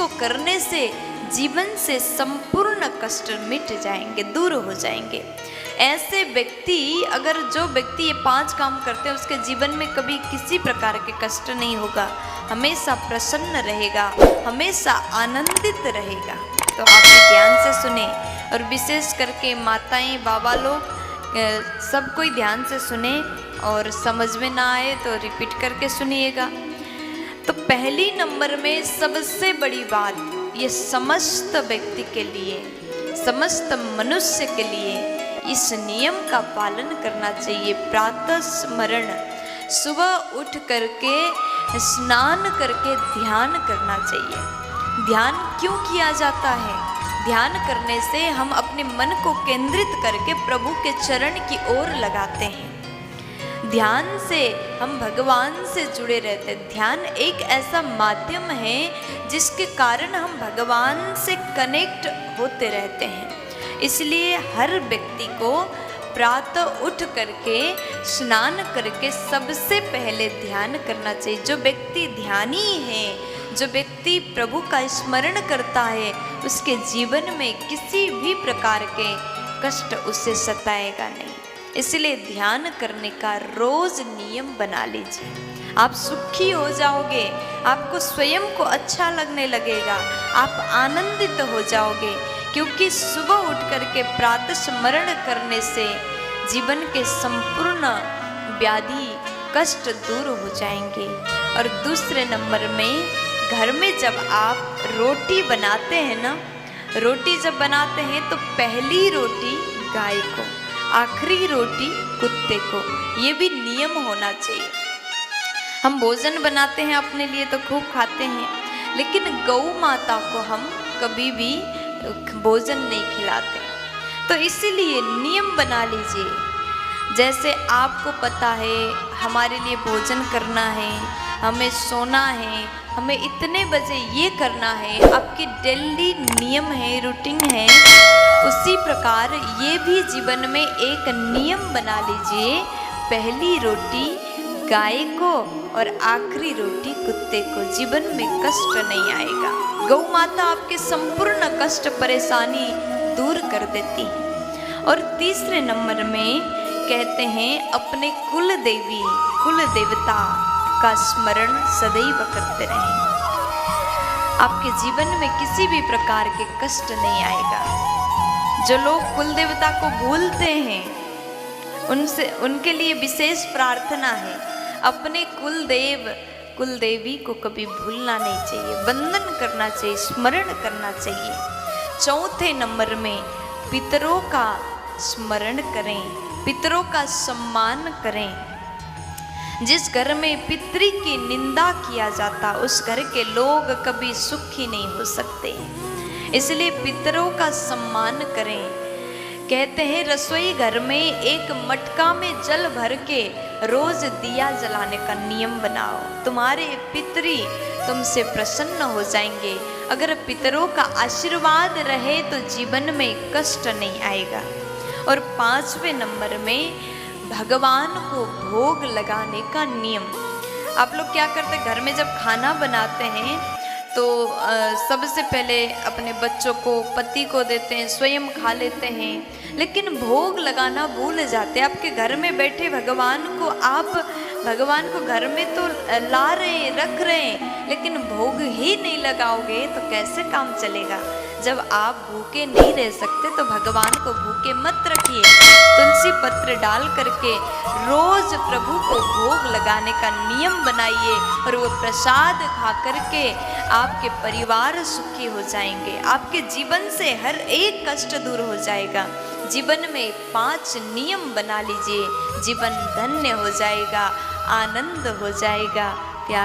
जिसको करने से जीवन से संपूर्ण कष्ट मिट जाएंगे, दूर हो जाएंगे। ऐसे व्यक्ति, अगर जो व्यक्ति ये 5 काम करते हैं उसके जीवन में कभी किसी प्रकार के कष्ट नहीं होगा, हमेशा प्रसन्न रहेगा, हमेशा आनंदित रहेगा। तो आप भी ध्यान से सुने, और विशेष करके माताएं, बाबा लोग सब कोई ध्यान से सुने, और समझ में ना आए तो रिपीट करके सुनिएगा। तो पहली नंबर में सबसे बड़ी बात, ये समस्त व्यक्ति के लिए, समस्त मनुष्य के लिए इस नियम का पालन करना चाहिए। प्रातः स्मरण, सुबह उठ करके स्नान करके ध्यान करना चाहिए। ध्यान क्यों किया जाता है? ध्यान करने से हम अपने मन को केंद्रित करके प्रभु के चरण की ओर लगाते हैं। ध्यान से हम भगवान से जुड़े रहते हैं। ध्यान एक ऐसा माध्यम है जिसके कारण हम भगवान से कनेक्ट होते रहते हैं। इसलिए हर व्यक्ति को प्रातः उठ करके स्नान करके सबसे पहले ध्यान करना चाहिए। जो व्यक्ति ध्यानी है, जो व्यक्ति प्रभु का स्मरण करता है, उसके जीवन में किसी भी प्रकार के कष्ट उसे सताएगा नहीं। इसलिए ध्यान करने का रोज नियम बना लीजिए। आप सुखी हो जाओगे, आपको स्वयं को अच्छा लगने लगेगा, आप आनंदित हो जाओगे, क्योंकि सुबह उठ करके प्रातः स्मरण करने से जीवन के संपूर्ण व्याधि कष्ट दूर हो जाएंगे। और दूसरे नंबर में, घर में जब आप रोटी बनाते हैं ना, रोटी जब बनाते हैं तो पहली रोटी गाय को, आखिरी रोटी कुत्ते को, ये भी नियम होना चाहिए। हम भोजन बनाते हैं अपने लिए तो खूब खाते हैं, लेकिन गौ माता को हम कभी भी भोजन नहीं खिलाते। तो इसीलिए नियम बना लीजिए। जैसे आपको पता है हमारे लिए भोजन करना है, हमें सोना है, हमें इतने बजे ये करना है, आपकी डेली नियम है, रूटीन है, उसी प्रकार ये भी जीवन में एक नियम बना लीजिए। पहली रोटी गाय को और आखिरी रोटी कुत्ते को। जीवन में कष्ट नहीं आएगा। गौ माता आपके संपूर्ण कष्ट परेशानी दूर कर देती है। और तीसरे नंबर में कहते हैं अपने कुल देवी, कुल देवता का स्मरण सदैव करते रहें। आपके जीवन में किसी भी प्रकार के कष्ट नहीं आएगा। जो लोग कुल देवता को भूलते हैं, उनसे, उनके लिए विशेष प्रार्थना है, अपने कुल देव कुल देवी को कभी भूलना नहीं चाहिए, वंदन करना चाहिए, स्मरण करना चाहिए। चौथे नंबर में पितरों का स्मरण करें, पितरों का सम्मान करें। जिस घर में पितरी की निंदा किया जाता, उस घर के लोग कभी सुखी नहीं हो सकते। इसलिए पितरों का सम्मान करें। कहते हैं रसोई घर में एक मटका में जल भर के रोज दिया जलाने का नियम बनाओ, तुम्हारे पितरी तुमसे प्रसन्न हो जाएंगे। अगर पितरों का आशीर्वाद रहे तो जीवन में कष्ट नहीं आएगा। और 5वें नंबर में भगवान को भोग लगाने का नियम। आप लोग क्या करते हैं, घर में जब खाना बनाते हैं तो सबसे पहले अपने बच्चों को, पति को देते हैं, स्वयं खा लेते हैं, लेकिन भोग लगाना भूल जाते हैं। आपके घर में बैठे भगवान को, आप भगवान को घर में तो ला रहे हैं, रख रहे हैं, लेकिन भोग ही नहीं लगाओगे तो कैसे काम चलेगा। जब आप भूखे नहीं रह सकते तो भगवान को भूखे मत रखिए। तुलसी पत्र डाल करके रोज प्रभु को भोग लगाने का नियम बनाइए, और वो प्रसाद खा करके आपके परिवार सुखी हो जाएंगे। आपके जीवन से हर एक कष्ट दूर हो जाएगा। जीवन में 5 नियम बना लीजिए, जीवन धन्य हो जाएगा, आनंद हो जाएगा।